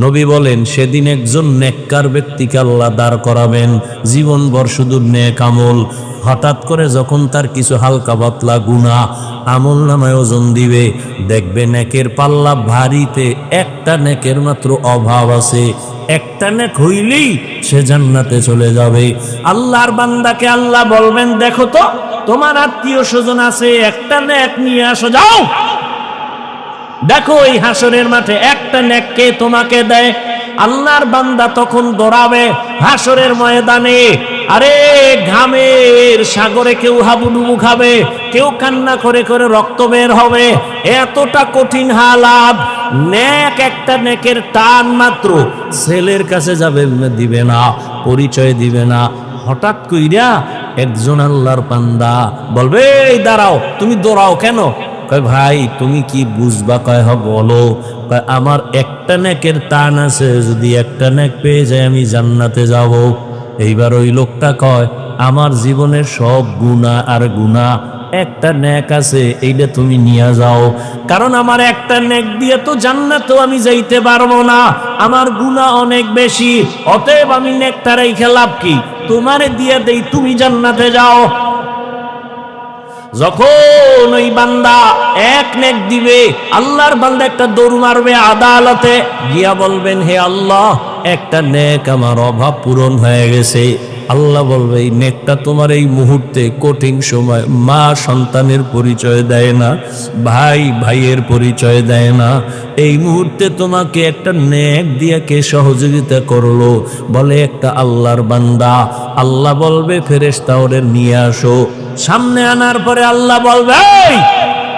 নবী বলেন সেদিন একজন নেককার ব্যক্তিকে আল্লাহ দাঁড় করাবেন, জীবনভর শুধু নেক আমল। হঠাৎ করে যখন তার কিছু হালকা পাতলা গুনাহ আমল নামায় ওজন দিবে, দেখবে নেকের পাল্লা ভারীতে একটা নেকের মাত্র অভাব আছে। একটা নেক হইলেই সে জান্নাতে চলে যাবে। আল্লাহর বান্দাকে আল্লাহ বলবেন, দেখো তো তোমার আত্মীয় স্বজন আছে, একটা নেক নিয়ে আসো, যাও দেখো এই হাসরের মাঠে একটা নেক কে তোমাকে দেয়। আল্লাহর বান্দা তখন দৌড়াবে হাসরের ময়দানে। আরে ঘামের সাগরে কেউ হাবুডুবু খাবে, কেউ কান্না করে করে রক্ত বের হবে, এতটা কঠিন হালাত। নেক একটা নেকের টান মাত্র ছেলের কাছে যাবে, দিবে না, পরিচয় দিবে না। হঠাৎ কইরা একজন আল্লাহর বান্দা বলবে, এই দাঁড়াও, তুমি দৌড়াও কেন? কয় ভাই তুমি কি বুঝবা? কয় হ বলো। কয় আমার একটা নেকের টান আছে, যদি একটা নেক পেয়ে যায় আমি জান্নাতে যাব। এইবার ওই লোকটা কয়, আমার জীবনের সব গুনাহ আর গুনাহ, একটা নেক আছে, এইটা তুমি নিয়ে যাও। কারণ আমার একটা নেক দিয়ে তো জান্নাতেও আমি যাইতে পারবো না, আমার গুনাহ অনেক বেশি। অতএব আমি নেকটা রাইখা লাভ কি, তোমারে দিয়ে দেই, তুমি জান্নাতে যাও। যখন ওই বান্দা এক নেক দিবে, আল্লাহর বান্দা একটা দৌড় মারবে আদালতে গিয়া বলবেন, হে আল্লাহ, একটা নেক আমার অভাব পূরণ হয়ে গেছে। আল্লাহ বলবে, এই নেকটা তোমার এই মুহূর্তে কঠিন সময়, মা সন্তানের পরিচয় দেয় না, ভাই ভাইয়ের পরিচয় দেয় না, এই মুহূর্তে তোমাকে একটা নেক দিয়ে কে সহযোগিতা করলো? বলে একটা আল্লাহর বান্দা। আল্লাহ বলবে, ফেরেশতা ওরে নিয়ে আসো। সামনে আনার পরে আল্লাহ বলবে,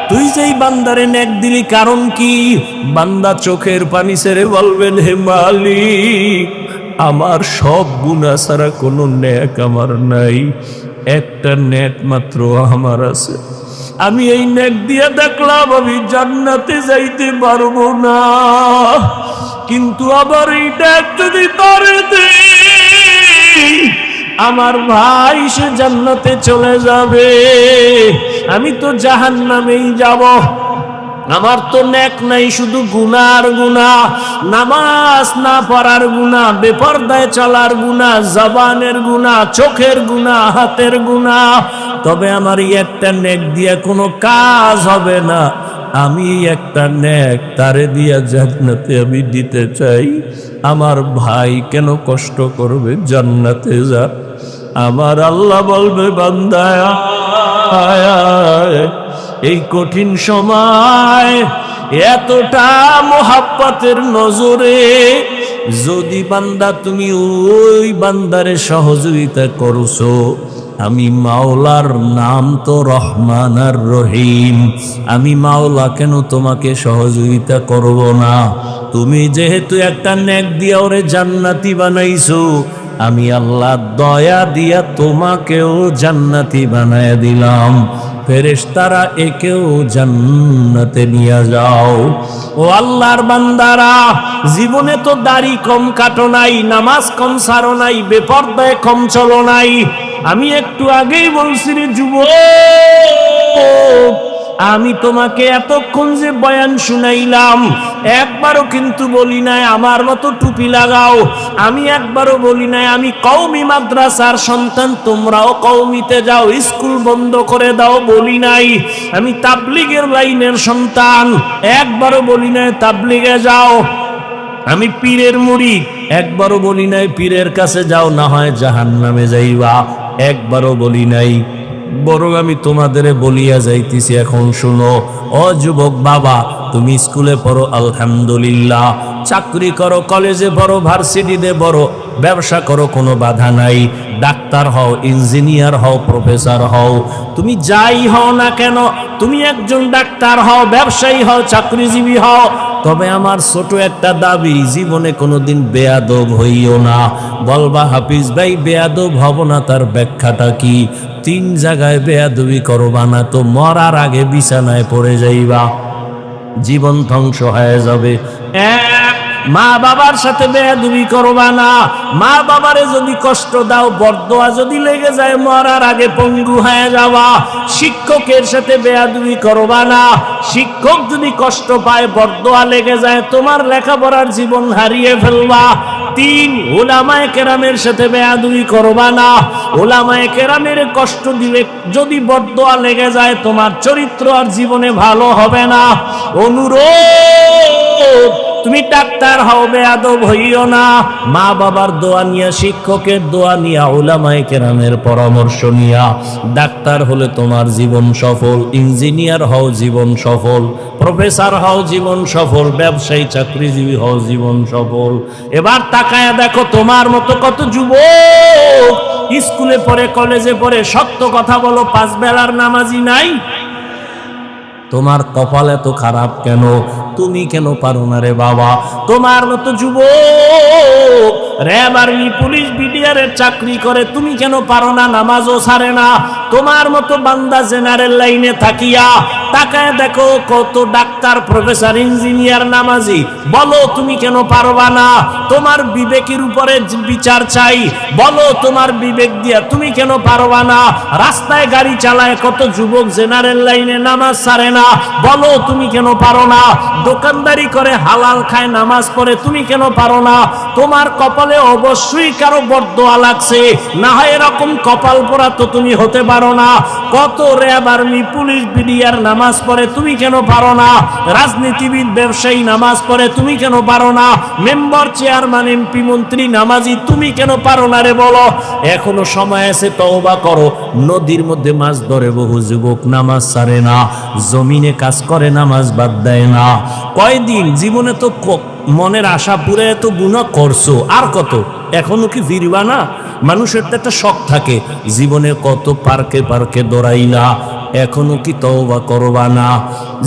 তুই যেই বান্দারে নেক দিলি কারণ কি? বান্দা চোখের পানি ছেড়ে বলবেন, হে মালিক, আমার সব গুনাহ ছাড়া কোনো নেক আমার নাই, একটা নেক মাত্র আমার আছে। আমি এই নেক দিয়ে দেখলাম আমি জান্নাতে যাইতে পারবো না, কিন্তু আবার এই নেক যদি তারে দেই, আমার ভাই সে জান্নাতে চলে যাবে, আমি তো জাহান্নামেই যাব। আমার তো নেক নাই, শুধু গুনাহ আর গুনাহ, নামাজ না পড়ার গুনাহ, বেপরদায় চলার গুনাহ, জবানের গুনাহ, চোখের গুনাহ, হাতের গুনাহ। তবে আমার এই একটা নেক দিয়ে কোনো কাজ হবে না। আমি একটা নেক তারে দিয়া জান্নাতে আমি দিতে চাই। আমার ভাই কেন কষ্ট করবে, জান্নাতে যা। আমার আল্লাহ বলবে, বান্দা এই কঠিন সময় এতটা মোহাব্বতের নজরে যদি বান্দা তুমি ওই বান্দারে সহযোগিতা করছো, আমি মাওলার নাম তো রহমান আর রহিম, আমি মাওলা কেন তোমাকে সহযোগিতা করব না? তুমি যেহেতু একটা নেক দিয়া ওরে জান্নাতি বানাইছো, আমি আল্লাহ দয়া দিয়া তোমাকেও জান্নাতি বানায় দিলাম। ফেরেশতারা একেও জান্নাতে নিয়ে যাও। ও আল্লাহর বান্দারা, জীবনে তো দাড়ি কম কাটো নাই, নামাজ কম ছাড়ো নাই, বেপরদায় কম চলো নাই। আমি একটু আগেই বলছি রে যুবক, আমি তোমাকে এতক্ষণ যে বয়ান শুনাইলাম, একবারও কিন্তু বলি নাই আমার মতো টুপি লাগাও, আমি একবারও বলি নাই আমি কওমি মাদ্রাসার সন্তান, তোমরাও কওমিতে যাও, স্কুল বন্ধ করে দাও, বলি নাই। আমি তাবলিগের লাইনের সন্তান, একবারও বলি নাই তাবলিগে যাও। আমি পীরের মুরিদ, একবারও বলি নাই পীরের কাছে যাও, না হয় জাহান্নামে যাইবা, একবারও বলি নাই। বরং আমি তোমাদের বলিয়া যাইতেছি, এখন শুনো। ও যুবক বাবা, তুমি স্কুলে পড়ো আলহামদুলিল্লাহ, চাকরি করো, কলেজে পড়ো, ভার্সিটিতে পড়ো, ব্যবসা করো, কোনো বাধা নাই, ডাক্তার হও, ইঞ্জিনিয়ার হও, প্রফেসর হও, তুমি যাই হও না কেন, তুমি একজন ডাক্তার হও, ব্যবসায়ী হও, চাকরিজীবী হও, তবে আমার ছোট একটা দাবি, জীবনে কোনোদিন বেয়াদব হইও না। বলবা হাফিজ ভাই বেয়াদব হব না, তার ব্যাখ্যাটা কি? 3 জায়গায় বেয়াদবি করবা না তো মরার আগে বিছানায় পড়ে যাইবা, জীবন ধ্বংস হয়ে যাবে। এক, মা বাবার সাথে বেয়াদবি করবা না। মা বাবারে যদি কষ্ট দাও, বরদোয়া যদি লেগে যায়, মরার আগে পঙ্গু হয়ে যাবা। শিক্ষকের সাথে বেয়াদবি করবা না। শিক্ষক যদি কষ্ট পায়, বরদোয়া লেগে যায়, তোমার লেখাপড়ার জীবন হারিয়ে ফেলবা। 3, উলামায়ে কেরামের সাথে বেয়াদবি করবা না। উলামায়ে কেরামের কষ্ট দিলে যদি বরদোয়া লেগে যায়, তোমার চরিত্র আর জীবনে ভালো হবে না। অনুরোধ, তুমি ডাক্তার হও, বেয়াদব হইও না। মা বাবার দোয়া নিয়া, শিক্ষকের দোয়া নিয়া, উলামায়ে কেরামের পরামর্শ নিয়া ডাক্তার হলে তোমার জীবন সফল, ইঞ্জিনিয়ার হও জীবন সফল, প্রফেসর হও জীবন সফল, ব্যবসায়ী চাকরিজীবী হও জীবন সফল। এবার তাকায়া দেখো, তোমার মতো কত যুবক স্কুলে পড়ে, কলেজে পড়ে, সত্য কথা বলো, 5 বেলার নামাজি নাই। তোমার কপাল এত খারাপ কেন? তুমি কেন পারো না রে বাবা? তোমার মতো যুবক র্যাব, আর্মি, পুলিশ, বিডিআরের চাকরি করে, তুমি কেন পারো না? নামাজও ছাড়ে না। তোমার মতো বান্দা জেনারেল লাইনে থাকিয়া তাকায় দেখো, কত ডাক্তার, প্রফেসর, ইঞ্জিনিয়ার নামাজি। বলো তুমি কেন পারবা না? তোমার বিবেকের উপরে বিচার চাই। বলো তোমার বিবেক দিয়া তুমি কেন পারবা না? রাস্তায় গাড়ি চালায় কত যুবক জেনারেল লাইনে, নামাজ ছাড়ে না। বলো তুমি কেন পারো না? দোকানদারি করে, হালাল খায়, নামাজ পড়ে, তুমি কেন পারো না? তোমার কপালে অবশ্যই কারো বরদোয়া লাগছে, না হয় এরকম কপাল পোড়া তো তুমি হতে পারো না। কত র্যাব, আর্মি, পুলিশ, বিডিআর নামাজ পড়ে, তুমি কেন পারো না? রাজনীতিবিদ, ব্যবসায়ী নামাজ পড়ে, তুমি কেন পারো না? মেম্বার, চেয়ারম্যান, এমপি, মন্ত্রী নামাজি, তুমি কেন পারো না রে? বলো, এখনো সময় আছে, তওবা করো। নদীর মধ্যে মাছ ধরে বহু যুবক, নামাজ ছাড়ে না, জমিনে কাজ করে, নামাজ বাদ দেয় না। কয়দিন জীবনে তো মনের আশা পুরে এত গুনাহ করছো, আর কত? এখনো কি ফিরবা না? মানুষের তো একটা শখ থাকে, জীবনে কত পার্কে পার্কে দৌড়াইলা, এখনো কি তওবা করবা না?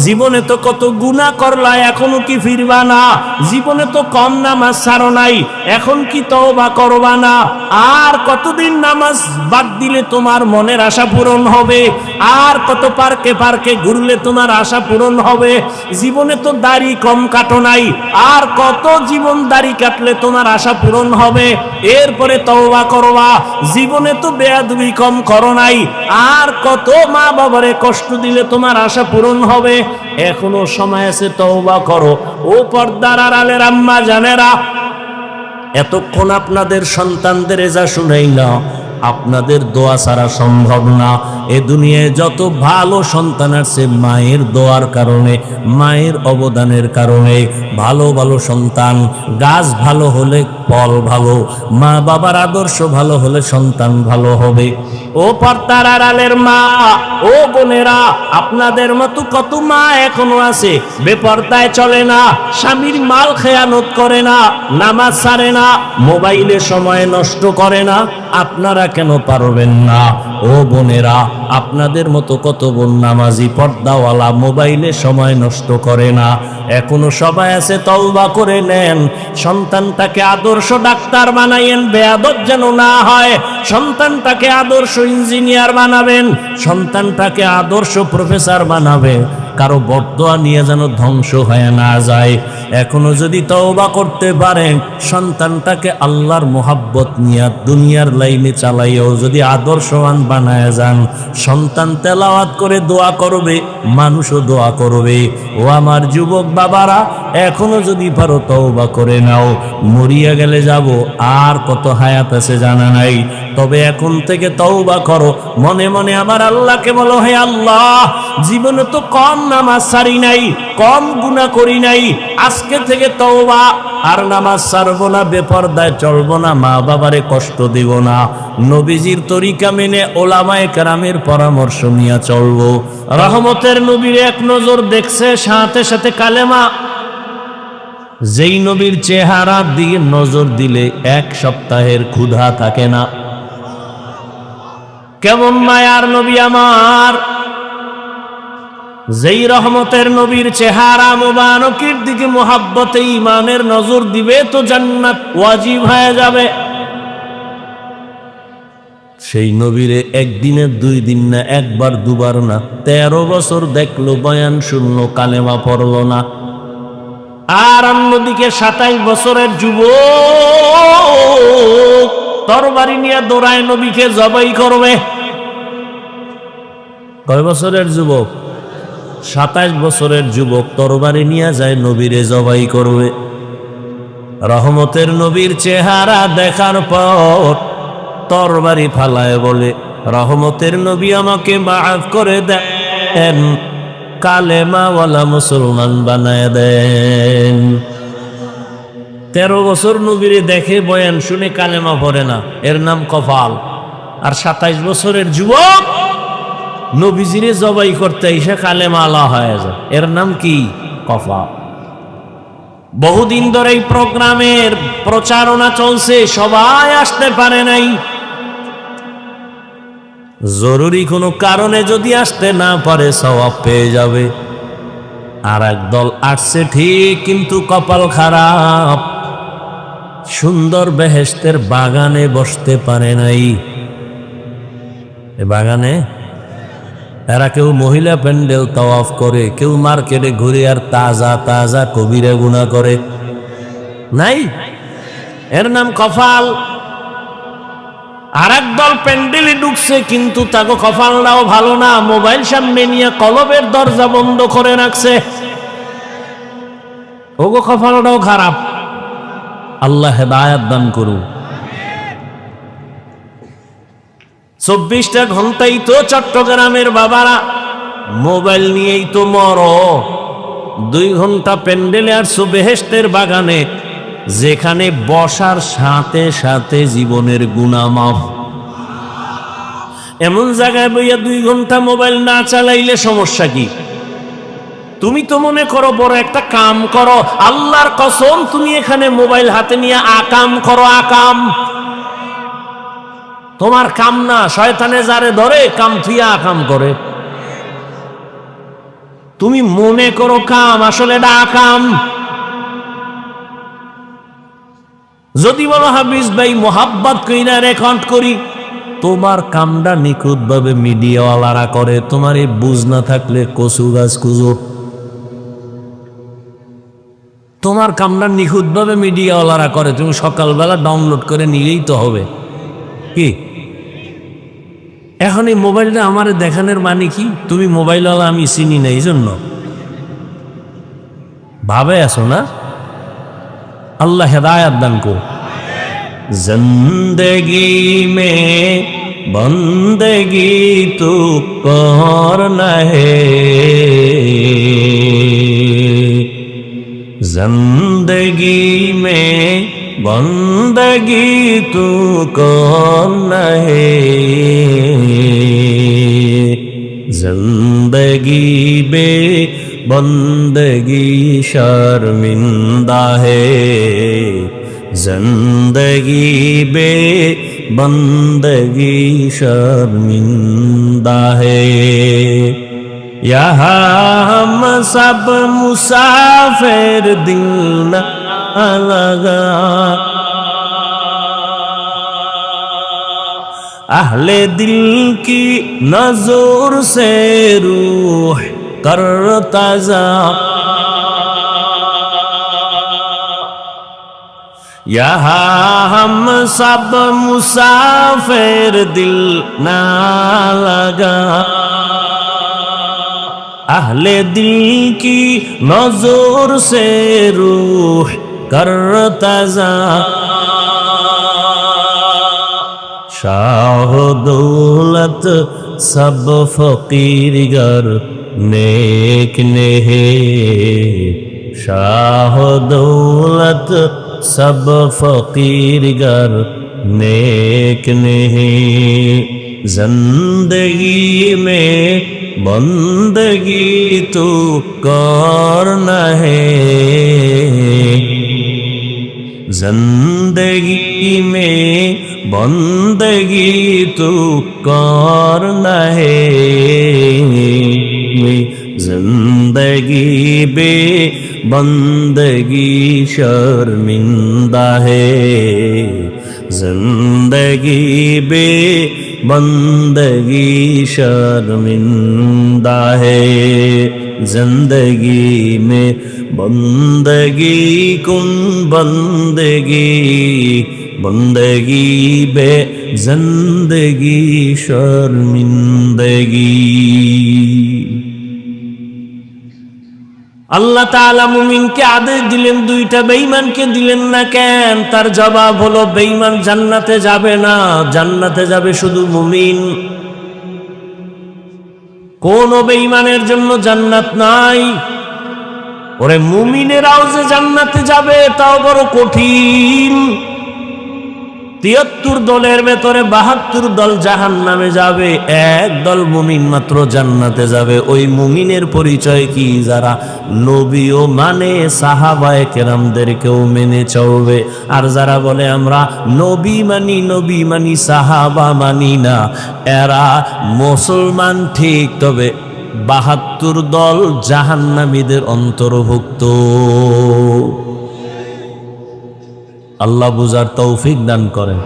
জীবনে তো কত গুনাহ করলা, এখনো কি ফিরবা না? জীবনে তো কম নামাজ ছাড়ো নাই, এখন কি তওবা করবা না? আর কতদিন নামাজ বাদ দিলে তোমার মনের আশা পূরণ হবে? আর কত পার্কে পার্কে ঘুরলে তোমার আশা পূরণ হবে? জীবনে তো দাড়ি কম কাটো নাই, আর কত জীবন দাড়ি কাটলে তোমার আশা পূরণ হবে? এরপরে তওবা করবা। জীবনে তো বেয়াদবি কম করো নাই, আর কত মা বাবারে কষ্ট দিলে তোমার আশা পূরণ হবে? এখনো সময় আছে, তওবা করো। ও পর্দার আড়ালের আম্মা জানেরা, এতক্ষণ আপনাদের সন্তানদের এজা শুনাই না, আপনাদের দোয়া ছাড়া সম্ভব না। এ দুনিয়ায় যত ভালো সন্তান আছে, মায়ের দোয়ার কারণে, মায়ের অবদানের কারণে ভালো ভালো সন্তান। গাছ ভালো হলে ফল ভালো, মা বাবার আদর্শ ভালো হলে সন্তান ভালো হবে। ও পর্দার আড়ালের মা, ও বোনেরা, আপনাদের মতো কত মা এখনো আছে বেপর্দায় চলে না, স্বামীর মাল খেয়ানত করে না, নামাজ ছাড়ে না, মোবাইলে সময় নষ্ট করে না। আপনারা কেন পারবেন না? ও বোনেরা, আপনাদের মতো কত বোন নামাজি, পর্দাওয়ালা, মোবাইলে সময় নষ্ট করে না। এখনো সবাই আছে, তওবা করে নেন। সন্তানটাকে আদর্শ ডাক্তার বানাইয়েন, বেয়াদব যেন না হয়। সন্তানটাকে আদর্শ ইঞ্জিনিয়ার বানাবেন, সন্তানটাকে আদর্শ প্রফেসর বানাবে। কারো বরদোয়া নিয়ে যেন ধ্বংস হয়ে না যায়। এখনো যদি তওবা করতে পারেন, সন্তানটাকে আল্লাহর মোহাব্বত নিয়ে দুনিয়ার লাইনে চালাইও যদি আদর্শবান বানায় যান, সন্তান তেলাওয়াত করে দোয়া করবে, মানুষও দোয়া করবে। ও আমার যুবক বাবারা, এখনো যদি পারো তওবা করে নাও। মরিয়া গেলে যাব, আর কত হায়াত আছে জানা নাই, তবে এখন থেকে তওবা করো। মনে মনে আমার আল্লাহকে বলো, হে আল্লাহ, জীবনে তো কম নামাজ ছাড়ি নাই, কম গুনাহ করি নাই, আজকে থেকে তওবা, আর নামাজ ছাড়বো না, বেপরদায় চলবো না, মা বাবারে কষ্ট দিব না, নবীজির তরিকা মেনে ওলামায়ে কেরামের পরামর্শ নিয়ে চলবো। রহমতের নবীর এক নজর দেখছে, সাথে সাথে কালেমা। যেই নবীর চেহারা দিয়ে নজর দিলে 1 সপ্তাহের ক্ষুধা থাকে না। কেমন মায়ার নবী আমার! যেই রহমতের নবীর চেহারা মুবারকের দিকে মুহাব্বতে ঈমানের নজর দিবে, তো জান্নাত ওয়াজিব হয়ে যাবে। সেই নবীরে একদিনে 2 দিন না, একবার দুবার না, 13 বছর দেখলো, বয়ান শুনলো, কালেমা পড়লো না। আর অন্যদিকে 27 বছরের যুবক তরবারি নিয়ে দৌড়ায় নবীকে জবাই করবে। কয় বছরের যুবক? 27 বছরের যুবক তরবারি নিয়ে যায় নবীরে জবাই করবে। রহমতের নবীর চেহারা দেখার পর তরবারি ফালায় বলে, রহমতের নবী আমাকে মাফ করে দেন, কালেমাওয়ালা মুসলমান বানায় দেন। 13 বছর নবীরে দেখে বয়ান শুনে কালেমা পড়ে না, এর নাম কপাল। আর 27 বছরের যুবক নবীজিরে জবাই করতে এসে কালেমা আলা হয়ে যায়, এর নাম কি? কপাল। বহুদিন ধরে এই প্রোগ্রামের প্রচারণা চলছে, সবাই আসতে পারে নাই। জরুরি কোনো কারণে যদি আসতে না পারে সওয়াব পেয়ে যাবে। আর একদল আসছে ঠিক, কিন্তু কপাল খারাপ, সুন্দর বেহেশতের বাগানে বসতে পারে নাই। এ বাগানে এরা কেউ মহিলা প্যান্ডেল তাওয়াফ করে, কেউ মার্কেটে ঘুরে আর তাজা তাজা কবিরা গুনাহ করে। নাই, এর নাম কপাল। আর একদল প্যান্ডেলে ঢুকছে, কিন্তু তাকে কপালটাও ভালো না, মোবাইল সামনে নিয়ে কলবের দরজা বন্ধ করে রাখছে, ওগো কপালটাও খারাপ। আল্লাহ হেদায়েত দান করুন। 24টা ঘন্টাই তো চট্টগ্রামের বাবারা মোবাইল নিয়েই তো মরো। 2 ঘন্টা প্যান্ডেলে আর বেহেশতের বাগানে, যেখানে বসার সাথে সাথে জীবনের গুনাহ মাফ। এমন জায়গায় বইয়া 2 ঘন্টা মোবাইল না চালাইলে সমস্যা কি? তুমি তো মনে করো বড় একটা কাম করো, আল্লাহর কসম তুমি এখানে মোবাইল হাতে নিয়ে আকাম করো। আকাম তোমার কাম না, শয়তানে যারে ধরে কাম থুইয়া আকাম করে। তুমি মনে করো কাম, আসলে এটা আকাম। যদি বলো হাফিজ ভাই মোহাব্বত কইরা রেকর্ড করি, তোমার কামটা নিখুঁত ভাবে মিডিয়াওয়ালারা করে, তোমার এই বুঝ না থাকলে কচু গাছ কুজো। তোমার কামটা নিখুঁত ভাবে মিডিয়াওয়ালারা করে, তুমি সকালবেলা ডাউনলোড করে নিলেই তো হবে। কি এখন এই মোবাইলটা আমার দেখানোর মানে কি? তুমি মোবাইলওয়ালা আমি চিনি না, এই জন্য ভাবে আসো না। আল্লাহ হেদায়েত দান কর। জিন্দগি মে বন্দগি তু করনা হে, जिंदगी में बंदगी तू कौन है, जिंदगी बे बंदगी शर्मिंदा है, जिंदगी बे बंदगी शर्मिंदा है। यहाँ हम सब मुसाफिर, दिल न लगा अहले दिल की नजर से रूह करता जा, यहाँ हम सब मुसाफिर, दिल न लगा अहले दिल की नजर से रूह करता जा, शाह दौलत सब फकीर गर नेक ने है, शाह दौलत सब फकीर गर नेक ने है, जिंदगी में बंदगी तू करना है, जिंदगी में बंदगी तू करना है, जिंदगी बे बंदगी शर्मिंदा है, जिंदगी बे बंदगी शर्मिंदा है। जिंदगी में बंदगी कुन बंदगी बंदगी बे जिंदगी शर्मिंदगी। আল্লাহ তাআলা মুমিনকে আদেশ দিলেন, দুইটা বেঈমানকে দিলেন না কেন? তার জবাব হলো, বেঈমান জান্নাতে যাবে না, জান্নাতে যাবে শুধু মুমিন। কোন বেঈমানের জন্য জান্নাত নাই। ওরে মুমিনেরাও যে জান্নাতে যাবে তাও বড় কঠিন। ৭৩ দলের ভেতরে ৭২ দল জাহান্নামে যাবে, এক দল মুমিন মাত্র জান্নাতে যাবে। ওই মুমিনের পরিচয় কি? যারা নবীও মানে, সাহাবায়ে কেরামদেরকেও মেনে চলবে। আর যারা বলে আমরা নবী মানি সাহাবা মানি না, এরা মুসলমান ঠিক, তবে ৭২ দল জাহান্নামীদের অন্তর্ভুক্ত। আল্লাহ বুঝার তৌফিক দান করেন।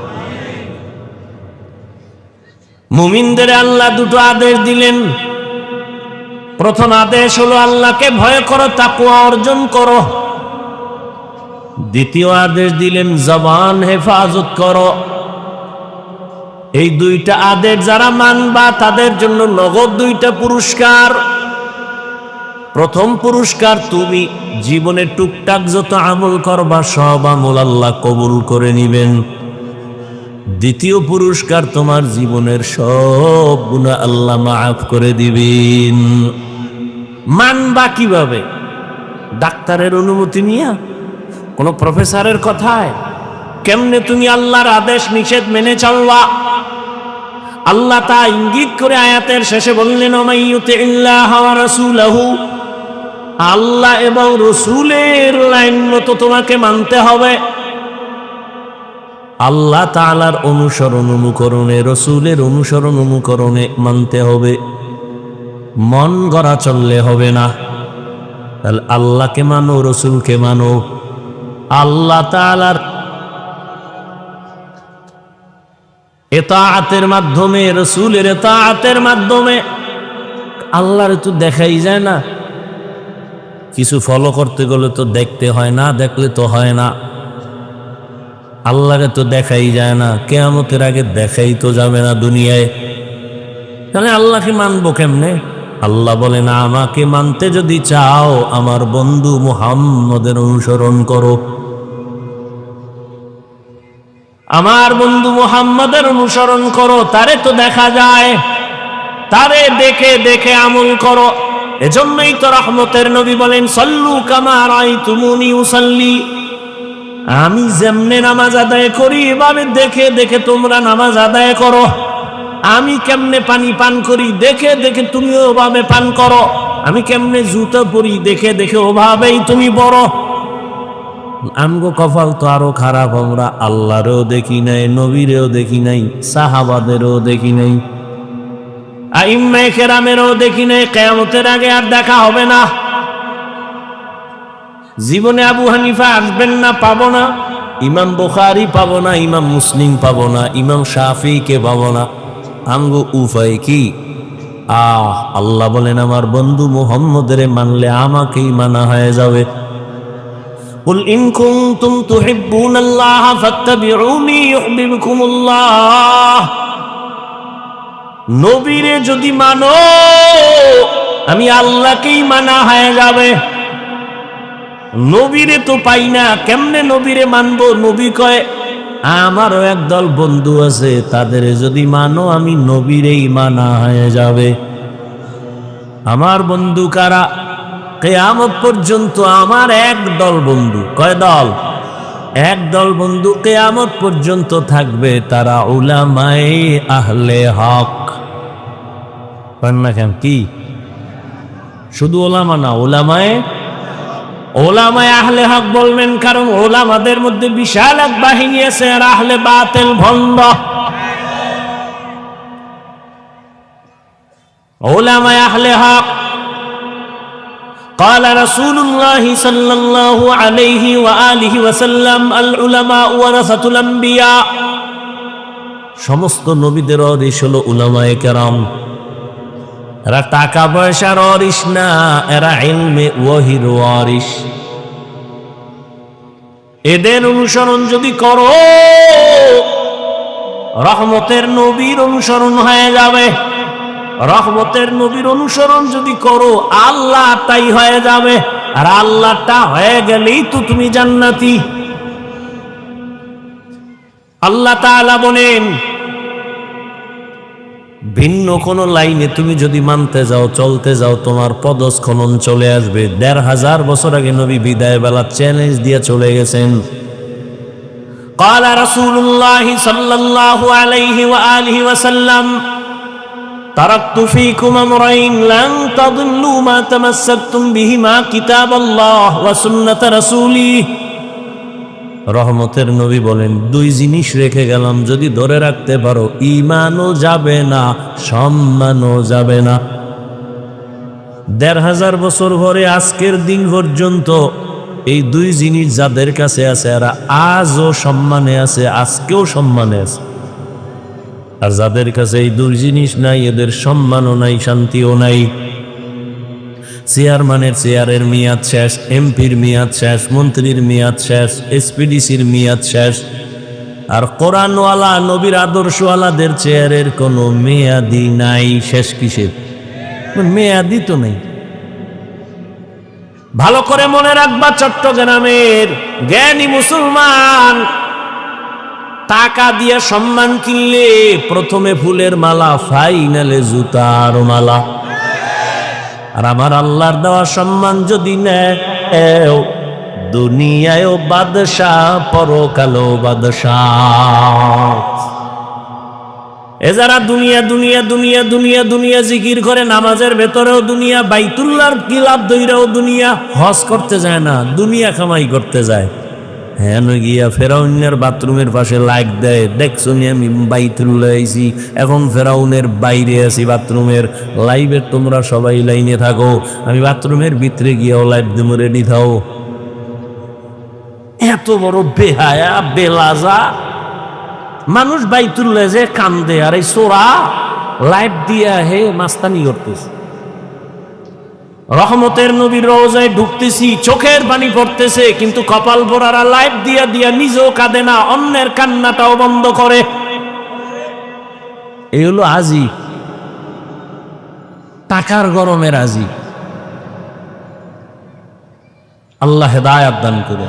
মুমিনদের আল্লাহ দুটো আদেশ দিলেন। প্রথম আদেশ হলো আল্লাহকে ভয় করো, তাকওয়া অর্জন করো। দ্বিতীয় আদেশ দিলেন জবান হেফাজত করো। এই দুইটা আদেশ যারা মানবা তাদের জন্য নগদ 2টা পুরস্কার। প্রথম পুরস্কার, তুমি জীবনে টুকটাক যত আমল করবা সব আমল আল্লাহ কবুল করে নিবেন। দ্বিতীয় পুরস্কার, তোমার জীবনের সব গুনাহ আল্লাহ মাফ করে দিবেন। মানবা কিভাবে? ডাক্তারের অনুমতি নিয়ে? কোন প্রফেসরের কথায়? কেমনে তুমি আল্লাহর আদেশ নিষেধ মেনে চলবা? আল্লাহ তা ইঙ্গিত করে আয়াতের শেষে বললেন, ওমাইয়ুতিল্লাহ ওয়া রাসূলাহু, আল্লাহ এবং রসুলের লাইন মতো তোমাকে মানতে হবে। আল্লাহ তাআলার অনুসরণ অনুকরণে, রসুলের অনুসরণ অনুকরণে মানতে হবে। মন গড়া চললে হবে না। তাহলে আল্লাহকে মানো, রসুলকে মানো। আল্লাহ তাআলার ইতাআতের মাধ্যমে, রসুলের ইতাআতের মাধ্যমে আল্লাহর তো দেখাই যায় না। কিছু ফলো করতে গেলে তো দেখতে হয়, না দেখলে তো হয় না। আল্লাহকে তো দেখাই যায় না, কিয়ামতের আগে দেখাই তো যাবে না দুনিয়ায়। তাহলে আল্লাহকে মানবো কেমনে? আল্লাহ বলে না, আমাকে মানতে যদি চাও আমার বন্ধু মুহাম্মদের অনুসরণ করো। আমার বন্ধু মুহাম্মদের অনুসরণ করো। তারে তো দেখা যায়, তারে দেখে দেখে আমল করো। এজন্যই তো রহমতের নবী বলেন, সল্লু কামা রাআইতুমুনি উসাল্লি, আমি যেমনে নামাজ আদায় করি এভাবে দেখে দেখে তোমরা নামাজ আদায় করো। আমি কেমনে পানি পান করি দেখে দেখে তুমিও ওভাবে পান করো। আমি কেমনে জুতো পরি দেখে দেখে ওভাবেই তুমি পরো। আমগো কপাল তো আরো খারাপ, আমরা আল্লাহরেও দেখি নাই, নবীরেও দেখি নাই, সাহাবাদেরও দেখি নাই, আইম্মায়ে কেরামেরও দেখি নাই। কিয়ামতের আগে আর দেখা হবে না। জীবনে আবু হানিফা আসবেন না, পাবো না। ইমাম বুখারী পাবো না, ইমাম মুসলিম পাবো না, ইমাম শাফিকে পাবো না। আমগো উপায় কি? আল্লাহ বলেন, আমার বন্ধু মুহাম্মদের মানলে আমাকেই মানা হয়ে যাবে। কুল ইন কুনতুম তুহিব্বুনাল্লাহ ফাত্তাবিউনি ইউহিব্বুকুমুল্লাহ, নবীরে যদি মানো আমি আল্লাহকেই মানা হয়ে যাবে। নবীরে তো পাই না, কেমনে নবীরে মানবো? নবী কয় আমারও একদল বন্ধু আছে, তাদের যদি মানো আমি নবীরেই মানা হয়ে যাবে। আমার বন্ধু কারা? কিয়ামত পর্যন্ত আমার একদল বন্ধু। কয় দল? একদল বন্ধু কিয়ামত পর্যন্ত থাকবে, তারা উলামায়ে আহলে হক। কেন কি? শুধু ওলামা না, ওলামায়ে আহলে হক বলবেন, কারণ ওলামাদের মধ্যে বিশাল এক বাহিনী আছে, আর আহলে বাতিল ভণ্ড। ওলামায়ে আহলে হক। قال رسول الله صلى الله عليه وآله وسلم العلماء ورثة الأنبياء, সমস্ত নবীদের ওয়ারিস হলো উলামায়ে কেরাম। এরা টাকা পয়সার ওয়ারিশ না, এরা ইলমে ওয়াহির ওয়ারিশ। এদের অনুসরণ যদি করো, রহমতের নবীর অনুসরণ হয়ে যাবে। রহমতের নবীর অনুসরণ যদি করো, আল্লাহ তাই হয়ে যাবে। আর আল্লাহটা হয়ে গেলেই তো তুমি জান্নাতি। আল্লাহ তাআলা বলেন, ভিন্ন কোন লাইনে তুমি যদি মানতে যাও, চলতে যাও, তোমার পদস্খলন চলে আসবে। ১৫০০ বছর আগে নবী বিদায় বেলা চ্যালেঞ্জ দিয়ে চলে গেছেন। قال رسول الله صلى الله عليه وآله وسلم تركت فيكم أمرين لن تضلوا ما تمسكتم بهما كتاب الله وسنة رسوله। রহমতের নবী বলেন, দুই জিনিস রেখে গেলাম, যদি ধরে রাখতে পারো ঈমানও যাবে না, সম্মানও যাবে না। ১৫০০ বছর পরে আজকের দিন পর্যন্ত এই দুই জিনিস যাদের কাছে আছে, এরা আজও সম্মানে আছে, আজকেও সম্মানে আছে। আর যাদের কাছে এই দুই জিনিস নাই, এদের সম্মানও নাই, শান্তিও নাই। চেয়ারম্যানের চেয়ারের মেয়াদ শেষ, এমপির মেয়াদ শেষ, মন্ত্রীর মেয়াদ শেষ, এসপিডিসির মেয়াদ শেষ। আর কোরআনওয়ালা নবীর আদর্শওয়ালাদের চেয়ারের কোনো মেয়াদি নাই। শেষ কিসের? মেয়াদি তো নেই। ভালো করে মনে রাখবা, চট্টগ্রামের জ্ঞানী মুসলমান টাকা দিয়ে সম্মান কিনলে প্রথমে ফুলের মালা, ফাইনালে জুতার মালা। আর আমার আল্লাহর দেওয়া সম্মান যদি নেও, দুনিয়ায়ও বাদশাহ, পরকালেও বাদশাহ। এ যারা দুনিয়া দুনিয়া দুনিয়া দুনিয়া দুনিয়া জিকির করে, নামাজের ভেতরেও দুনিয়া, বাইতুল্লাহর কিলাপ দইরাও দুনিয়া, হজ করতে যায় না, দুনিয়া কামাই করতে যায়। হ্যাঁ গিয়া ফেরাউনের বাথরুমের পাশে লাইক দেয়, দেখছো নি আমি বাইতুল্লাহ আইছি, এখন ফেরাউনের বাইরে আছি বাথরুমের লাইভে, তোমরা সবাই লাইনে থাকো, আমি বাথরুমের ভিতরে গিয়াও লাইভ দেবো, রেডি থাও। এত বড় বেহায়া বেলাজা মানুষ বাইতুল্লাহ যে কান্দে, আর এই সোরা লাইভ দিয়া হে মাস্তানি করতেছে। রহমতের নবীর রওজায় ঢুকতেছি, চোখের পানি পড়তেছে, কিন্তু কপাল পোড়ারা লাইভ দিয়া দিয়া নিজেও কাঁদে না, অন্যের কান্নাটাও বন্ধ করে। এই হলো আজি, টাকার গরমে রাজি। আল্লাহ হেদায়াত দান করে।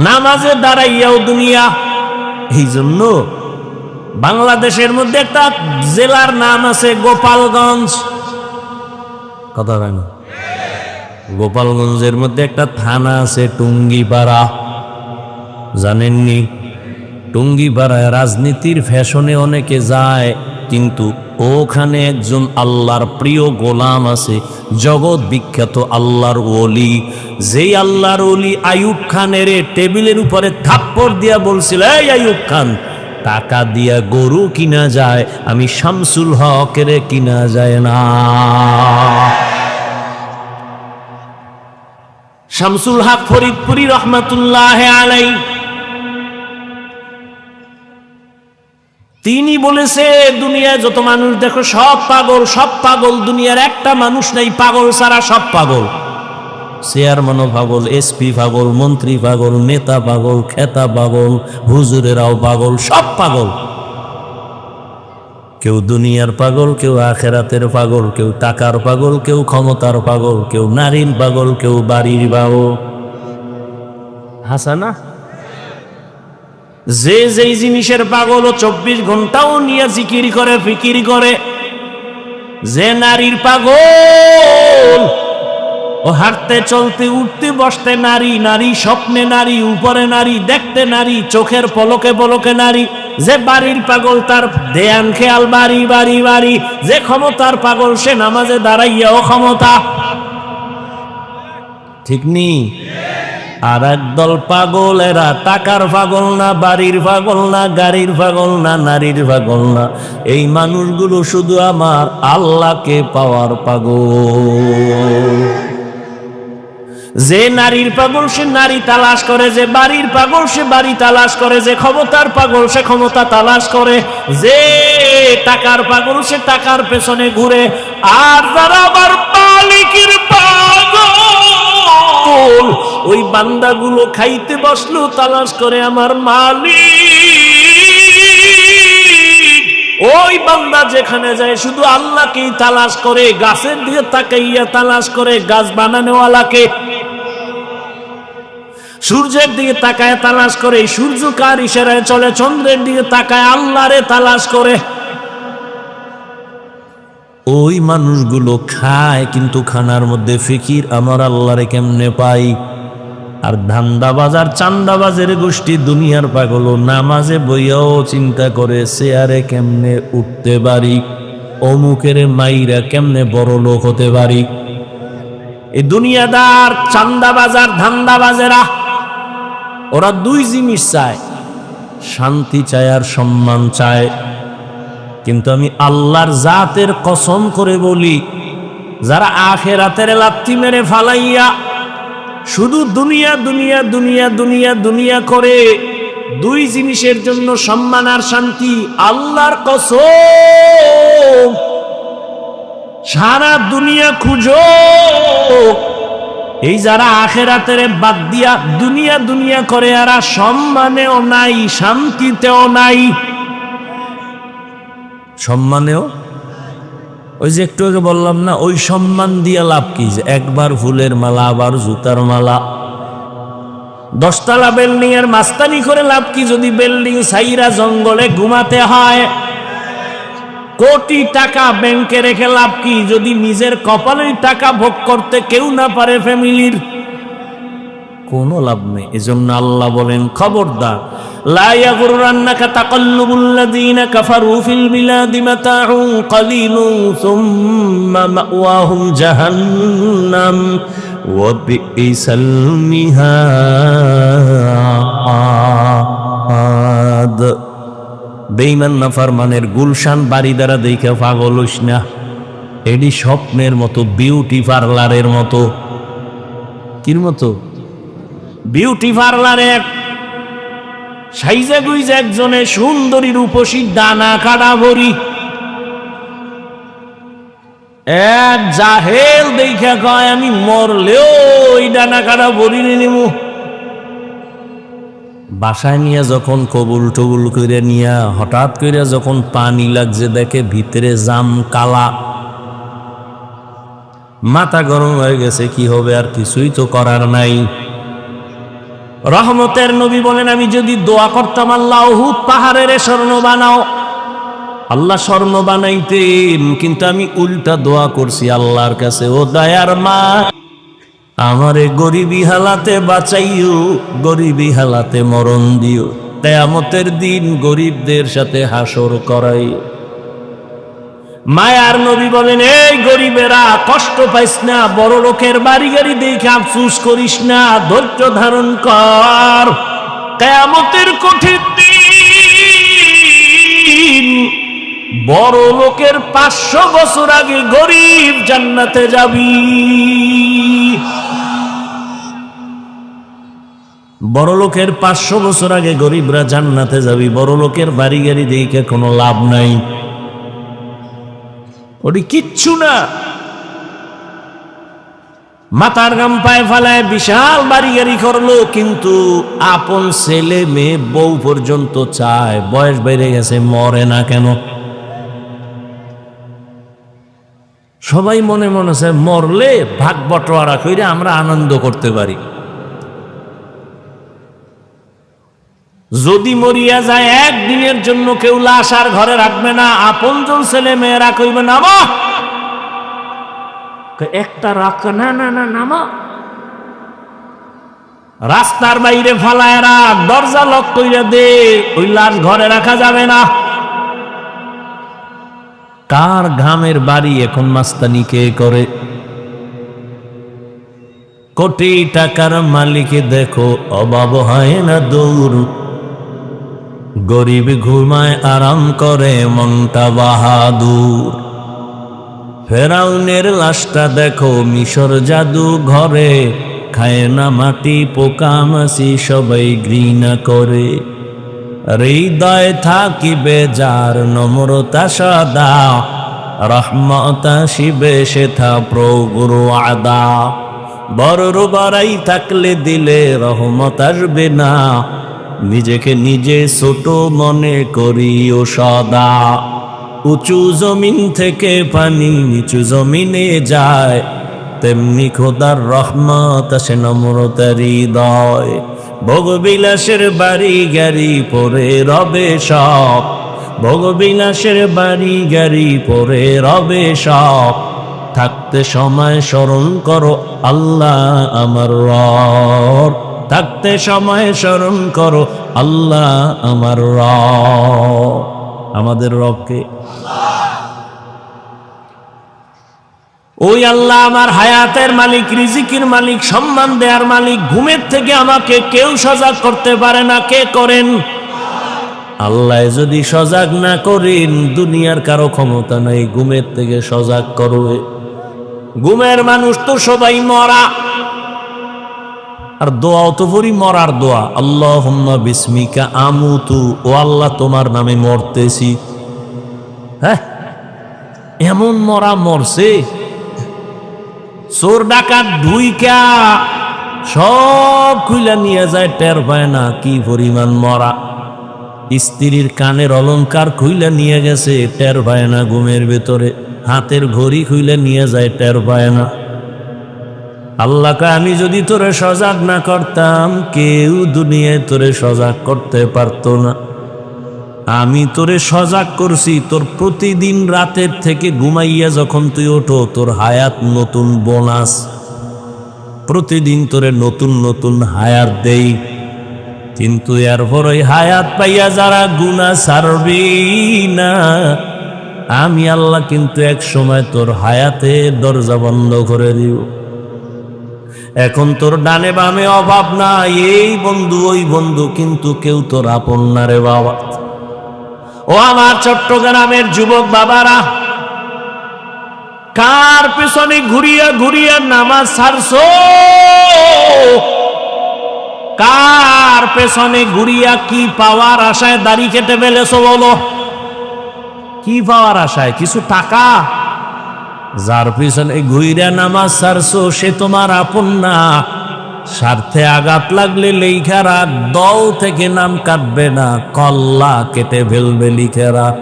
নামাজে দাঁড়াইয়াও দুনিয়া। এই জন্য বাংলাদেশের মধ্যে একটা জেলার নাম আছে গোপালগঞ্জ। কথা হয় না? গোপালগঞ্জের মধ্যে একটা থানা আছে টুঙ্গিপাড়া। জানেননি? টুঙ্গিপাড়ায় রাজনীতির ফ্যাশনে অনেকে যায়, কিন্তু ওখানে একজন আল্লাহর প্রিয় গোলাম আছে, জগৎ বিখ্যাত আল্লাহর ওলি। যেই আল্লাহর ওলি আইয়ুব খানের টেবিলের উপরে থাপ্পড় দিয়া বলছিল, এই আইয়ুব খান, টাকা দিয়া গরু কিনা যায়, আমি শামসুল হকের কিনা যায় না। শামসুল হক ফরিদপুরি রহমাতুল্লাহ আলাইহি, তিনি বলেছে, দুনিয়ায় যত মানুষ দেখো সব পাগল, সব পাগল, দুনিয়ার একটা মানুষ নেই পাগল ছাড়া, সব পাগল। চেয়ারম্যানও পাগল, এসপি পাগল, মন্ত্রী পাগল, নেতা পাগল, খেতা পাগল, হুজুরেরাও পাগল, সব পাগল। কেউ দুনিয়ার পাগল, কেউ আখেরাতের পাগল, কেউ টাকার পাগল, কেউ ক্ষমতার পাগল, কেউ নারীর পাগল, কেউ বাড়ির পাগল। হাসানা, যে যেই জিনিসের পাগল ও ২৪ ঘন্টাও নিয়ে জিকির করে, ফিকির করে। যে নারীর পাগল, ও হাঁটতে চলতে উঠতে বসতে নারী, নারী স্বপ্নে নারী, উপরে নারী, দেখতে নারী, চোখের পলকে পলকে নারী। যে বাড়ির পাগল, তার ধ্যান খেয়াল বাড়ি বাড়ি বাড়ি। যে ক্ষমতার পাগল, সে নামাজে দাঁড়াইয়াও ক্ষমতা। ঠিক নি? আর একদল পাগল, এরা টাকার পাগল না, বাড়ির পাগল না, গাড়ির পাগল না, নারীর পাগল না। এই মানুষগুলো শুধু আমার আল্লাহকে পাওয়ার পাগল। যে নারীর পাগল সে নারী তালাশ করে, যে বাড়ির পাগল সে বাড়ি তালাশ করে, যে ক্ষমতার পাগল সে ক্ষমতা তালাশ করে, যে টাকার পাগল সে টাকার পেছনে ঘুরে। আর যারা আবার মালিকের পাগল, ওই বান্দাগুলো খাইতে বসলো তালাশ করে আমার মালিক। ওই বান্দা যেখানে যায় শুধু আল্লাহকেই তালাশ করে, গাছের দিকে তাকাইয়া তালাশ করে গাছ বানানোওয়ালাকে, সূর্যের দিকে তাকায় তালাশ করে সূর্য কার ইশারায় চলে, চন্দ্রের দিকে তাকায় আল্লাহরে তালাশ করে। ওই মানুষগুলো খায় কিন্তু খানার মধ্যে ফিকির আমার আল্লাহরে কেমনে পাই। আর ধান্দাবাজার চান্দাবাজের গোষ্ঠী দুনিয়ার পাগল নামাজে বইয়াও চিন্তা করে চেয়ারে কেমনে উঠতে পারি, অমুকের মাইরা কেমনে বড় লোক হতে পারি। এই দুনিয়াদার চান্দাবাজার ধান্দাবাজেরা ওরা দুই জিনিস চায়, শান্তি চায় আর সম্মান চায়। কিন্তু আমি আল্লাহর জাতের কসম করে বলি, যারা আখিরাতের লাথি মেরে ফালাইয়া শুধু দুনিয়া দুনিয়া দুনিয়া দুনিয়া দুনিয়া করে, দুই জিনিসের জন্য সম্মান আর শান্তি, আল্লাহর কসম সারা দুনিয়া খুঁজো, এই যারা আখিরাতের বাদ দিয়া দুনিয়া দুনিয়া করে আর সম্মানেও নাই শান্তিতেও নাই। সম্মানেও ওই যে একটু আগে বললাম না, ওই সম্মান দিয়া লাভ কি? যে একবার ফুলের মালা আবার জুতার মালা, 10তলা বিল্ডিং এর মাস্তানি করে লাভ কি যদি বিল্ডিং সাইরা জঙ্গলে ঘুমাতে হয়? কোটি টাকা ব্যাংকে রেখে লাভ কি যদি নিজের কপালের টাকা ভোগ করতে কেউ না পারে ফ্যামিলির? কোনো লাভ নেই। এজন্য আল্লাহ বলেন খবরদার, লা ইয়াগুররান্নাকা তাকাল্লুবুল্লাযীনা কাফারু ফিল বিলাদি মাতাউন কালিলুন সুম্মা মাওয়াহুম জাহান্নাম ওয়া বিইসাল মিহাদ। বেঈমান নাফরমানের গুলশান বাড়ি দ্বারা দেখে পাগল হইস না, এডি স্বপ্নের মতো, বিউটি পার্লারের মতো। কির মতো? বিউটি পার্লারে সাইজা গুইজা একজনে সুন্দরী রূপসী ডানা কাটা ভরি, এক জাহেল দেখা কয় আমি মরলেও ওই ডানা কাটা ভরি নিব। বাসায় নিয়ে যখন কবুল টবুল করে নিয়া হঠাৎ করে যখন পানি লাগছে দেখে ভিতরে জাম কালা, মাথা গরম হয়ে গেছে। কি হবে? আর কিছুই তো করার নাই। রহমতের নবী বলেন, আমি যদি দোয়া করতাম আল্লাহ উহুদ পাহাড়ের স্বর্ণ বানাও, আল্লাহ স্বর্ণ বানাইতেন, কিন্তু আমি উল্টা দোয়া করছি আল্লাহর কাছে, ও দয়ার মা আমারে গরিবী হালাতে বাঁচাইও, গরিবী হালাতে মরণ দিও, কিয়ামতের দিন গরিবদের সাথে হাসর করাই। মায়ার নবী বলেন, এই গরিবেরা কষ্ট পাইস না, বড় লোকের বাড়ি গাড়ি দেখে আফসোস করিস না, ধৈর্য ধারণ কর। কিয়ামতের কঠিন দিন বড় লোকের 500 বছর আগে গরিব জান্নাতে যাবি। বড় লোকের 500 বছর আগে গরিবরা জান্নাতে যাবি। বড় লোকের বাড়ি গাড়ি দেখে কোনো লাভ নাই, ওটি কিচ্ছু না। মাথার গাম পায়ে ফেলায় বিশাল বাড়ি গাড়ি করলো, কিন্তু আপন ছেলে মেয়ে বউ পর্যন্ত চায়, বয়স বেড়ে গেছে মরে না কেন? সবাই মনে মনে চায় মরলে ভাগ বটোয়ারা করে আমরা আনন্দ করতে পারি। যদি মরিয়া যায় একদিনের জন্য কেউ লাশ আর ঘরে রাখবে না, আপনজন ছেলে মেয়েরা কইবে নামা, একটা রাখ না না না নামা, রাস্তার বাইরে ফালায় রাখ, দরজা লক কইরা দে, ওই লাশ ঘরে রাখা যাবে না। কার ঘামের বাড়ি এখন মাস্তানি কে করে? কোটি টাকার মালিকে দেখো অভাব হয় না দূর, গরিব ঘুমায় আরাম করে মনটা বাহাদুর। ফেরাউনের লাশটা দেখো মিশর জাদু ঘরে, খায় না মাটি পোকামাছি সবাই ঘৃণা করে। হৃদয় থাকিবে যার নম্রতা সদা, রহমত আসিবে সেথা প্রভুর আদা। বড় বড়াই থাকলে দিলে রহমত আসবে না, নিজেকে নিজে ছোট মনে করিও সদা। উঁচু জমিন থেকে পানি নিচু জমিনে যায়, তেমনি খোদার রহমত আসে নম্রতার হৃদয়। ভোগবিলাসের বাড়ি গাড়ি পরে রবে সব, ভোগবিলাসের বাড়ি গাড়ি পরে রবে সব। থাকতে সময় স্মরণ করো আল্লাহ আমার রব, থাকতে সময় স্মরণ করো আল্লাহ আমার রব। আমাদের রবকে ওই আল্লাহ আমার হায়াতের মালিক, রিজিকের মালিক, সম্মান দেওয়ার মালিক। ঘুমের থেকে আমাকে কেউ সজাগ করতে পারে না, কে করেন? আল্লাহ যদি সজাগ না করেন দুনিয়ার কারো ক্ষমতা নাই ঘুমের থেকে সজাগ করবে। ঘুমের মানুষ তো সবাই মরা, আর দোয়াও তো পড়ি মরার দোয়া, আল্লাহুম্মা বিসমিকা আমুতু, ও আল্লাহ তোমার নামে মরতেছি। হ্যাঁ, এমন মরা মরছে, চোর ডাকাত ঢুইকা সব খুইলা নিয়ে যায়, টের পায় না কি পরিমাণ মরা। স্ত্রীর কানের অলংকার খুইলা নিয়ে গেছে, টের পায় না ঘুমের ভেতরে। হাতের ঘড়ি খুইলা নিয়ে যায়, টের পায় না। আল্লাহকে আমি যদি তোরে সজাগ না করতাম কেউ দুনিয়ায় তোরে সজাগ করতে পারতো না। আমি তোরে সজাগ করছি, তোর প্রতিদিন রাতের থেকে ঘুমাইয়া যখন তুই ওঠো তোর হায়াত নতুন বোনাস, প্রতিদিন তোরে নতুন নতুন হায়াত দেই। কিন্তু এরপর ওই হায়াত পাইয়া যারা গুনাহ ছাড়বি না, আমি আল্লাহ কিন্তু এক সময় তোর হায়াতের দরজা বন্ধ করে দিব। এখন তোর ডানে বামে অভাব না, এই বন্ধু ওই বন্ধু, কিন্তু কেউ তোর আপন না রে বাবা। ও আমার চট্টগ্রামের যুবক বাবারা, কার পেছনে ঘুরিয়া ঘুরিয়া নামাজ ছাড়ছো? কার পেছনে ঘুরিয়া কি পাওয়ার আশায় দাড়ি কেটে ফেলেছো বলো? কি পাওয়ার আশায়? কিছু টাকা? যার পিছনে ঘুইরা নামাজ ছাড়ছো সে তোমার আপন না। স্বার্থে আঘাত লাগলে লেখা রাখ, দল থেকে নাম কাটবে না, কল্লা কেটে ফেলবে লিখে রাখ।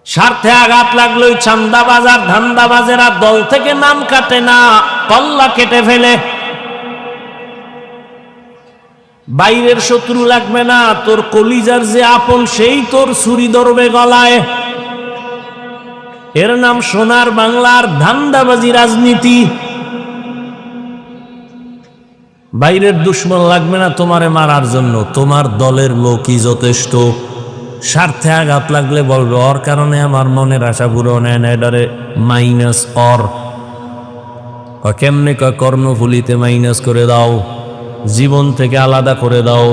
স্বার্থে আঘাত লাগলে চান্দাবাজার ধান্দাবাজেরা দল থেকে নাম কাটে না, কল্লা কেটে ফেলে। বাইরের শত্রু লাগবে না, তোর কলিজার যে আপন সেই তোর ছুরি ধরবে গলায়। এর নাম সোনার বাংলার ধান্দাবাজি রাজনীতি। বাইরের দুশ্মন লাগবে না তোমারে মারার জন্য, তোমার দলের লোকই যথেষ্ট। স্বার্থে আঘাত লাগলে বলবে ওর কারণে আমার মনের আশা পূরণ হয় না, এটারে মাইনাস অর। কেমনে? কর্ণফুলিতে মাইনাস করে দাও, জীবন থেকে আলাদা করে দাও।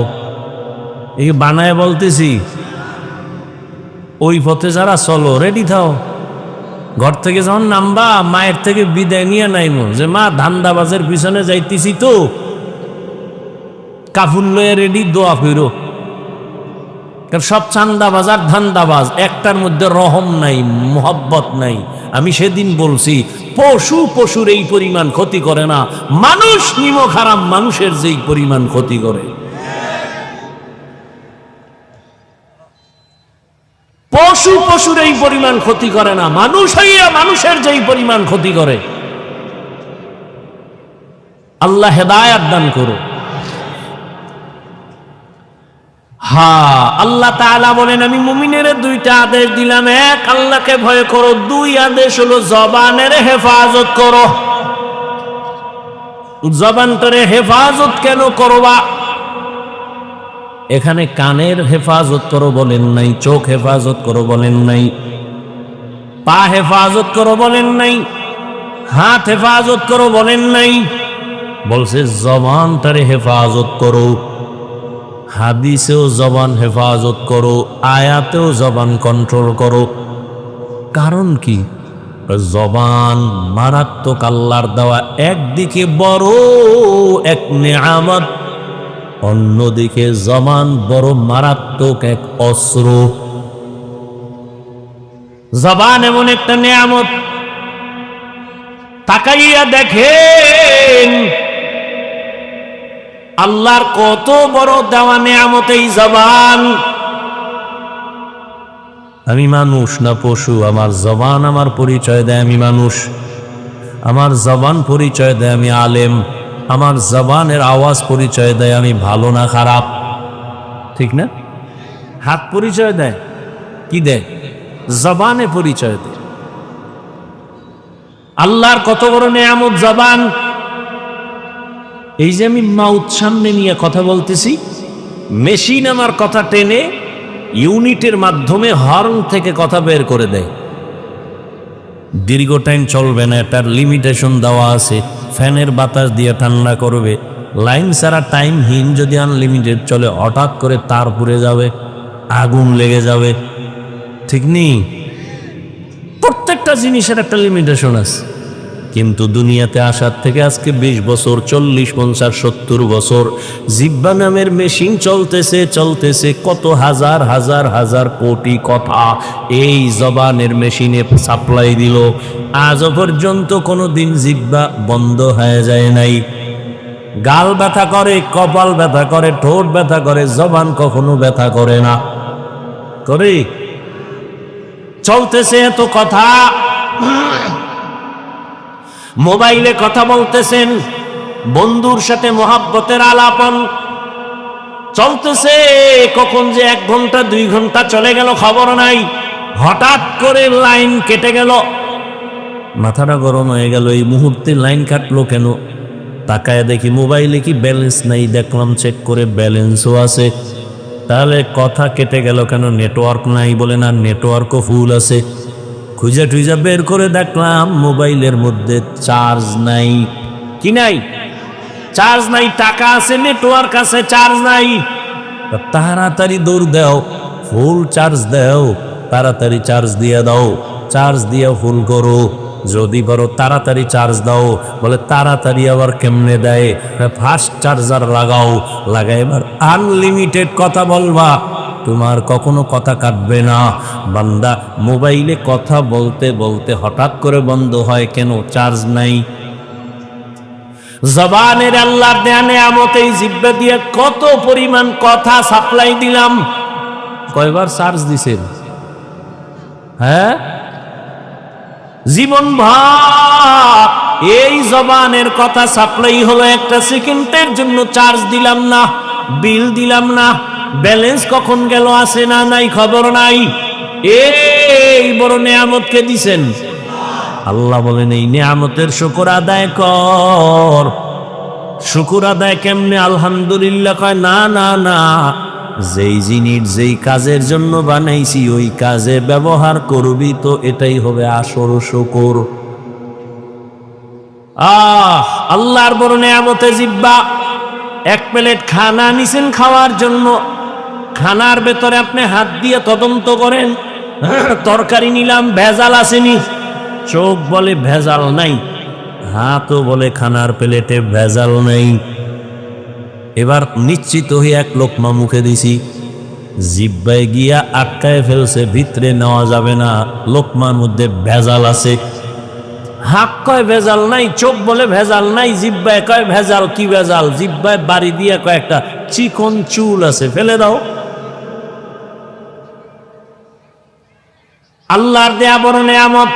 এই বানায় বলতেছি, ওই পথে যারা চলো রেডি থাও। ঘর থেকে যখন নামবা মায়ের থেকে বিদায় নিয়ে নাইমো যে মা ধান্দাবাজের পিছনে যাইতেছি তো, কাফুল লয়ে রেডি, দোয়া ফিরো। কারণ সব চান্দাবাজ আর ধান্দাবাজ, একটার মধ্যে রহম নাই, মোহব্বত নাই। আমি সেদিন বলছি পশু পশুর এই পরিমাণ ক্ষতি করে না, মানুষ নিমক হারাম মানুষের যেই পরিমাণ ক্ষতি করে। পশু পশুর এই পরিমাণ ক্ষতি করে না, মানুষ হইয়া মানুষের যেই পরিমাণ ক্ষতি করে। আল্লাহ হেদায়াত দান করো। আল্লাহ তাআলা বলেন আমি মুমিনের দুইটা আদেশ দিলাম, এক আল্লাহকে ভয় করো, দুই আদেশ হলো জবানের হেফাজত করো। জবানটারে হেফাজত কেন করবা? এখানে কানের হেফাজত করো বলেন নাই, চোখ হেফাজত করো বলেন নাই, পা হেফাজত করো বলেন নাই, হাত হেফাজত করো বলেন নাই, বলছে জবানটারে হেফাজত করো। হাদিসেও জবান হেফাজত করো, আয়াতেও জবান কন্ট্রোল করো। কারণ কি? জবান মারাত্মক আল্লাহর দেওয়া, একদিকে বড় এক নেয়ামত, অন্যদিকে জবান বড় মারাত্মক এক অস্ত্র। জবান এমন একটা নেয়ামত, তাকাইয়া দেখেন আল্লাহর কত বড় দেওয়া নেয়ামত এই জবান। আমি মানুষ না পশু? আমার জবান আমার পরিচয় দেয় আমি মানুষ, আমার জবান পরিচয় দেয় আমি আলেম, আমার জবানের আওয়াজ পরিচয় দেয় আমি ভালো না খারাপ, ঠিক না? হাত পরিচয় দেয় কি দেয়? জবানে পরিচয় দেয়। আল্লাহর কত বড় নেয়ামত জবান। এই যে আমি মাউথ সামনে নিয়ে কথা বলতেছি, মেশিন আমার কথা টেনে ইউনিটের মাধ্যমে হর্ন থেকে কথা বের করে দেয়। দীর্ঘ টাইম চলবে না, এটার লিমিটেশন দেওয়া আছে। ফ্যানের বাতাস দিয়ে ঠান্ডা করবে। লাইন ছাড়া টাইমহীন যদি আনলিমিটেড চলে, হঠাৎ করে তার পুড়ে যাবে, আগুন লেগে যাবে, ঠিক নেই? প্রত্যেকটা জিনিসের একটা লিমিটেশন আছে। কিন্তু দুনিয়াতে আসার থেকে আজকে 20 বছর, 40, 50, 70 বছর জিহ্বা নামের মেশিন চলতেছে কত হাজার হাজার হাজার কোটি কথা এই জবানের মেশিনে সাপ্লাই দিল। আজও পর্যন্ত কোনো দিন জিহ্বা বন্ধ হয়ে যায় নাই। গাল ব্যথা করে, কপাল ব্যথা করে, ঠোঁট ব্যথা করে, জবান কখনো ব্যথা করে না। করে চলতেছে এত কথা। মোবাইলে কথা বলতেছেন, বন্ধুর সাথে মোহাব্বতের আলাপন চলতেছে, কখন যে 1 ঘন্টা 2 ঘন্টা চলে গেল খবর নাই। হঠাৎ করে লাইন কেটে গেল, মাথাটা গরম হয়ে গেল। এই মুহূর্তে লাইন কাটলো কেন? তাকায় দেখি মোবাইলে কি ব্যালেন্স নাই। দেখলাম চেক করে ব্যালেন্সও আছে। তাহলে কথা কেটে গেল কেন? নেটওয়ার্ক নাই। বলে না, নেটওয়ার্কও ফুল আছে। খুঁজে টুইজা বের করে দেখলাম মোবাইলের মধ্যে চার্জ নাই। কি নাই? চার্জ নাই। টাকা আছে, নেটওয়ার্ক আছে, চার্জ নাই। তাড়াতাড়ি দৌড় দাও, ফুল চার্জ দাও, তাড়াতাড়ি চার্জ দিয়ে দাও, চার্জ দিয়ে ফুল করো। যদি পারো তাড়াতাড়ি চার্জ দাও। বলে তাড়াতাড়ি আবার কেমনে দেয়? ফাস্ট চার্জার লাগাও, লাগাই এবার আনলিমিটেড কথা বলবা, তোমার কখনো কথা কাটবে না। বান্দা মোবাইলে কথা বলতে বলতে হঠাৎ করে বন্ধ হয় কেন? চার্জ নাই। জবানের আল্লাহর দেয়া নেয়ামত, এই জিহ্বা দিয়ে কত পরিমাণ কথা সাপ্লাই দিলাম। কয়বার চার্জ দিছেন? হ্যাঁ, জীবন ভর এই জবানের কথা সাপ্লাই হলো। 1 সেকেন্ডের জন্য চার্জ দিলাম না, বিল দিলাম না, ব্যালেন্স কখন গেল আছে না নাই খবর নাই। এই বড় নেয়ামত কে দিছেন? আল্লাহ বলেন এই নেয়ামতের শুকর আদায় কর। শুকর আদায় কেমনে? আলহামদুলিল্লাহ কয় না না না, যেই জিনিস যেই কাজের জন্য বানাইছি ওই কাজে ব্যবহার করবি তো এটাই হবে আসল শুকর। আল্লাহর বড় নেয়ামতে জিহ্বা। 1 প্লেট খানা নিছেন খাওয়ার জন্য, খানার ভেতরে আপনি হাত দিয়ে তদন্ত করেন, তরকারি নিলাম ভেজাল আসেনি? চোখ বলে ভেজাল নাই, হাতও বলে খানার প্লেটে ভেজাল নাই। এবার নিশ্চিত হয়ে 1 লোকমা মুখে দিছি, জিহ্বায় গিয়া আটকায় ফেলছে, ভিতরে নেওয়া যাবে না, লোকমার মধ্যে ভেজাল আছে। হাত কয় ভেজাল নাই, চোখ বলে ভেজাল নাই, জিহ্বায় কয় ভেজাল। কি ভেজাল? জিহ্বায় বাড়ি দিয়ে কয়েকটা চিকন চুল আছে, ফেলে দাও। আল্লাহর দেয়া বড় নেয়ামত।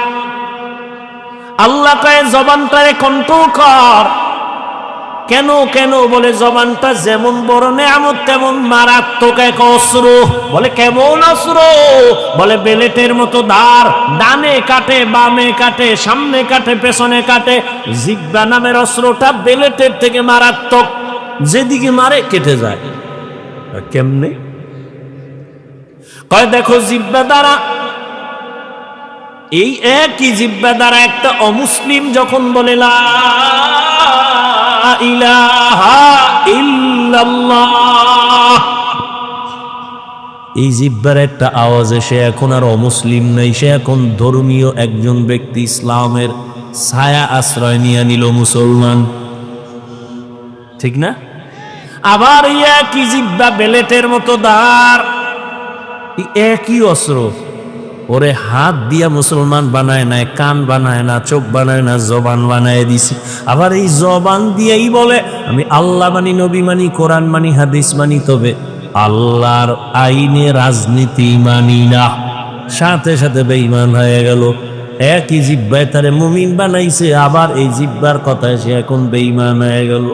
আল্লাহ কয় জবানটারে কন্ট্রোল কর। কেন কেন? বলে জবানটা যেমন বড় নেয়ামত তেমন মারাত্মক এক অস্ত্র। বলে কেমন অস্ত্র? বলে বেলেটের মতো ধার, ডানে কাটে, বামে কাটে, সামনে কাটে, পেছনে কাটে। জিহ্বা নামের অস্ত্রটা বেলেটের থেকে মারাত্মক, যেদিকে মারে কেটে যায়। কেমনে? কয় দেখো, জিহ্বা দ্বারা, এই একই জিহ্বা দ্বারা একটা অমুসলিম যখন বলে লা ইলাহা ইল্লাল্লাহ, এই জিব্বার একটা আওয়াজে সে এখন আর অমুসলিম নাই, সে এখন ধর্মীয় একজন ব্যক্তি, ইসলামের ছায়া আশ্রয় নিয়ে নিল, মুসলমান। ঠিক না? আবার এই একই জিব্বা বেলেটের মতো দাঁড়, একই অস্ত্র, ওরে হাত দিয়া মুসলমান বানায় নাই, কান বানায় না, চোখ বানায় না, জবান বানায় দিছে। আবার এই জবান দিয়েই বলে আমি আল্লাহ মানি, নবী মানি, কোরআন মানি, হাদিস মানি, তবে আল্লাহর আইনে রাজনীতি মানি না। সাথে সাথে বেঈমান হয়ে গেল। একই জিব্বায় তারে মুমিন বানাইছে, আবার এই জিব্বার কথায় সে এখন বেঈমান হয়ে গেল।